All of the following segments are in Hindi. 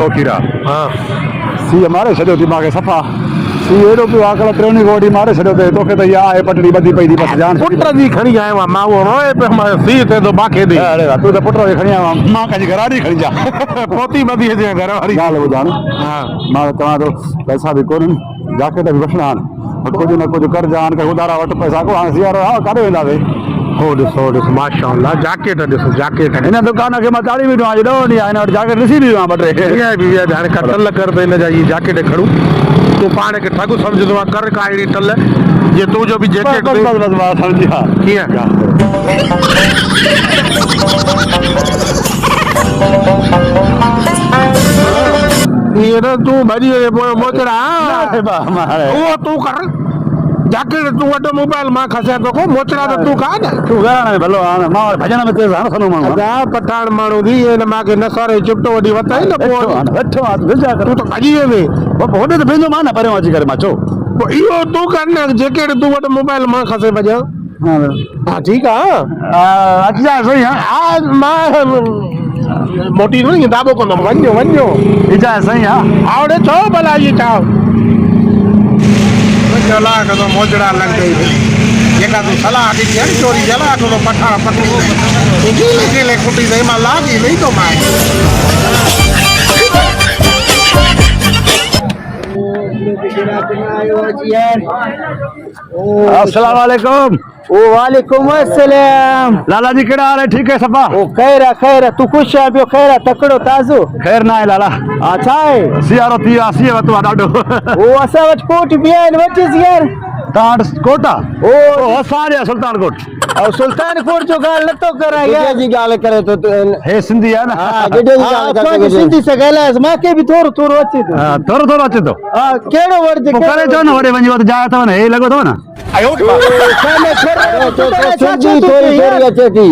ओ कीरा हाँ सी मारे छॾियो थी मूंखे सफ़ा सी एॾो पियो आकल ट्रेनी गोडी मारे छॾियो ते तोखे त इहा आहे पटड़ी ॿधी पई थी बस जान पुट जी खणी आयो आहियां मां उहो रोए पियो मां सी थिए थो बाक़ी ॾे अरे तूं त पुट खे खणी आयो आहीं मां कंहिंजी घराड़ी खणी जा पोती ॿधी हुजे घर वारी ॻाल्हि ॿुधां न हाँ मां चवां थो पैसा बि कोन्हनि जैकेट बि वठणा आहिनि कुझु न कुझु कर्ज़ आहिनि के उधारा वटि पैसा को हाणे सियारो आहे काॾे वेंदासीं हो ॾिसो माशाअल्लाह जैकेट ॾिसो जैकेट हिन दुकान खे मां चाढ़ी बीठो आहियां ॾह ॾींहं हिन वटि जैकेट ॾिसी बि वियो ॿ टे इहा बि हाणे का टल कर त हिन जा इहे जैकेट खणूं तूं पाण खे ठग सम्झंदो आहे कर का अहिड़ी टल जे तुंहिंजो बि जैकेट बस मां सम्झी हा कीअं ये ना तू भजी मोचड़ा वो तू कर जैकेट तू वडो मोबाइल मां खसे तो को मोचड़ा तो तू का ना तूं घराणे में भलो हाणे मां भॼन में तेज़ हाणे सनो माण्हू अदा पठान माण्हू दी ये न मां के नसारे चिपटो वडी वताई न पो वेठो आहे विझा कर तू तो भजी वे होॾे त पंहिंजो मां न परियों अची करे मां चओ इहो तू कर न जैकेट तू वडो मोबाइल मां खसे भजा हां ठीक है अची जा सही हां आज मां मोटी नहीं दाबो को वन्यो वन्यो इजा सही हां आवड़े छो भला ये छा चला कदो मोजड़ा लग गई जेका तू सलाह दी है चोरी जला तो पठा पकड़ी ले कुटी दे मा लागी नहीं तो मां अस्सलाम वालेकुम वालेकुम अस्सलाम लाला जी केड़ा हाल है ठीक है सफा ओ खैर तू खुश है पियो खैर तकड़ो ताज़ो खैर ना है लाला अच्छा है सियारो थी आसी है तू ॾाढो ओ असा वट कोट बियान वचिस यार ताड़ कोटा ओ असांजे सुल्तानकोट और सुल्तानकोट जो गाल न तो करा यार जी गाल करे तो हे सिंधी है ना हां गेडे जी गाल करे सिंधी से गालास मां के भी थोरो थोरो अचे तो हां थोरो थोरो अचे तो हां केड़ो वर्ड करे चो न वडे वञी वत जाए तो न हे लगो तो ना आयो सामे तो सिंधी थोड़ी थोड़ी अचे थी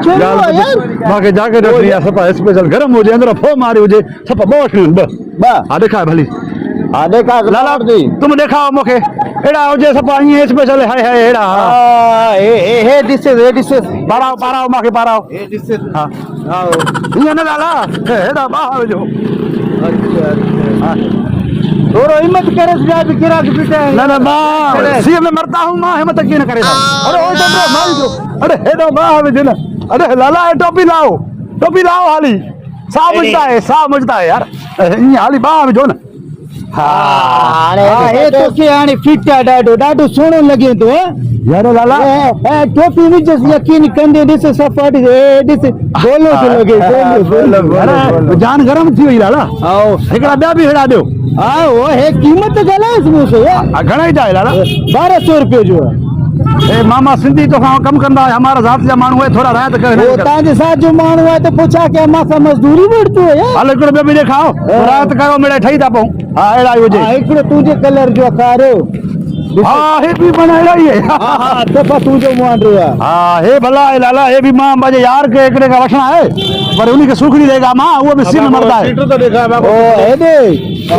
चलो यार माके जाके रखनी है सपा स्पेशल गरम हो जे अंदर फो मारी हो जे सपा बोश बा आ देखा भली आ देखा लाला तुम दिखाओ मुखे एड़ा हो जे सपा ये स्पेशल है एड़ा हे दिस पाराओ माके पाराओ हे दिस हां ये ना लाला एड़ा बा जो थोरो हिम्मत करे जा भी गिरा के पीटे ना मां सी में मरता हूं मां हिम्मत की न करे अरे ओ तो मार जो अरे हेडो बा आवे जे ना अरे लाला टोपी लाओ हाली सा मुझता है यार ये हाली बा आवे जो ना अरे हे तो के आनी फिटा डाडो सोनो लगे तो यार लाला टोपी विच यकीन कंदे दिस सफाटी दिस बोलो तो लगे अरे जान गरम थी वई लाला आओ एकड़ा बया भी हेड़ा दो आओ हे कीमत गलास मुसे घणा ही जाए लाला 1200 रुपए जो ए मामा सिंधी तो कम कंदा हमारा जात जा मानू है थोड़ा रायत कर वो ताजे साथ जो मानू है तो पूछा के मासा मजदूरी बढ़तो है यार हाल एकड़ो बे भी दिखाओ रायत करो मेरे ठई ता पऊ हां एड़ा हो जे एकड़ो तुझे कलर जो कारो हां हे भी बनाया ही है हां तो तू जो मान रहा हां हे भला है लाला हे भी मां बाजे यार के एकड़े का वठना है पर उन्हीं के सुखड़ी देगा मां वो भी सिर मरदा है तो देखा ओ हे दे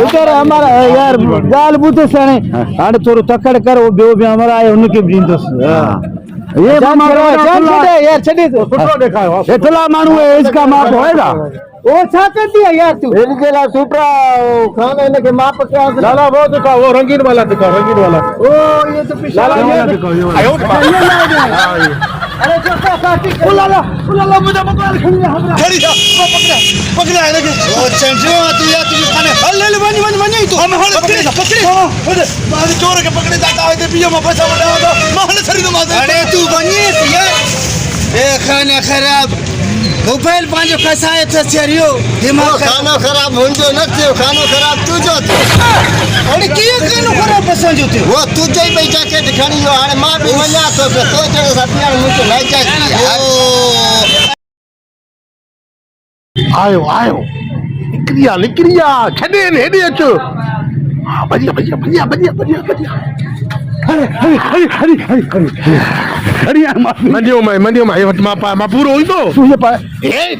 इधर हमारा यार गाल बूते सने आने थोरो तकड़ कर वो बेओ भी हमारा है उनके भी दस ये मामा यार छड़ी फोटो दिखाओ इतना मानू है इसका माप होएगा ओ छा करती है यार तू इनके ला सुपरा खाना इनके माप क्या लाला वो दिखाओ वो रंगीन वाला दिखाओ रंगीन वाला ओ ये तो पिछला लाला ये दिखाओ ये वाला अरे जो काटी ओ लाला मुझे मोबाइल खड़ी है हमरा खड़ी जा वो पकड़ा है लेकिन ओ चंचो तू या तू खाने ले वनी तू हम पकड़े मां चोर के पकड़े दादा आए पियो में पैसा बड़ा तो मां सरी तो मां अरे तू बनी यार ए खाना खराब मोबाइल पांचो कसाए थे seriयो दिमाग खाना खराब होंजो न थियो खानो खराब तू जो अरे किए खानो खराब पसंद जो थियो वो तू जई भाई जाके दिखानी हो हाने मां भी वना तो जे सपिया मुझे नहीं चाहिए आयो निकरिया छडे ने हेडे अचो हां बढ़िया हरी मंडियो में वट मा पूरो होई तो तू ये पाए ए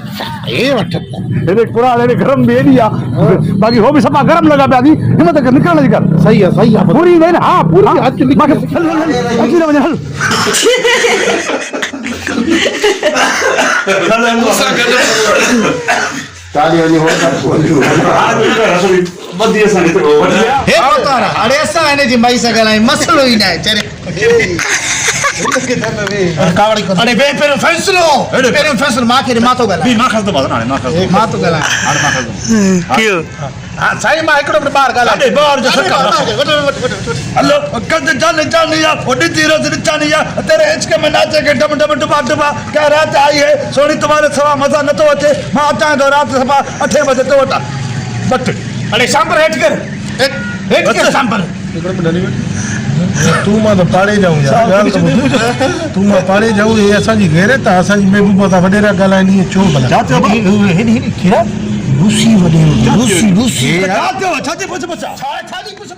वट तेरे पूरा तेरे गरम बेडिया बाकी हो भी सब गरम लगा पे आदि हिम्मत कर निकलने कर सही है पूरी नहीं ना हां पूरी हाथ चल चाली वञी हो हे पतारा अरे असां हिन जी माई सां ॻाल्हायूं मसलो ई न आहे चरे अरे बे पहिरियों फ़ैसिलो मां खे मां थो ॻाल्हायां मां थो ॻाल्हायां हाँ साईं मां हिकिड़ो मिनट ॿाहिरि ॻाल्हायां हलो कंद जान जानी या ओडी तीरो से जानी या तेरे हिचके में नाचे के डम डम डुबा डुबा क्या रात आई है सोनी तुम्हारे सवा मजा न तो अचे मां अचां तो रात सवा 8 बजे तो वटा बट अरे सांबर हेठ कर सांबर तू मां तो पाड़े जाऊं यार तू मां पाड़े जाऊं ये असांजी गैरत आहे असांजी महबूबा था वडेरा ॻाल्हाइणी छो भला जाते हिन क्या रूसी वॾे रूसी छाती पुछ पुछ छाती पुछ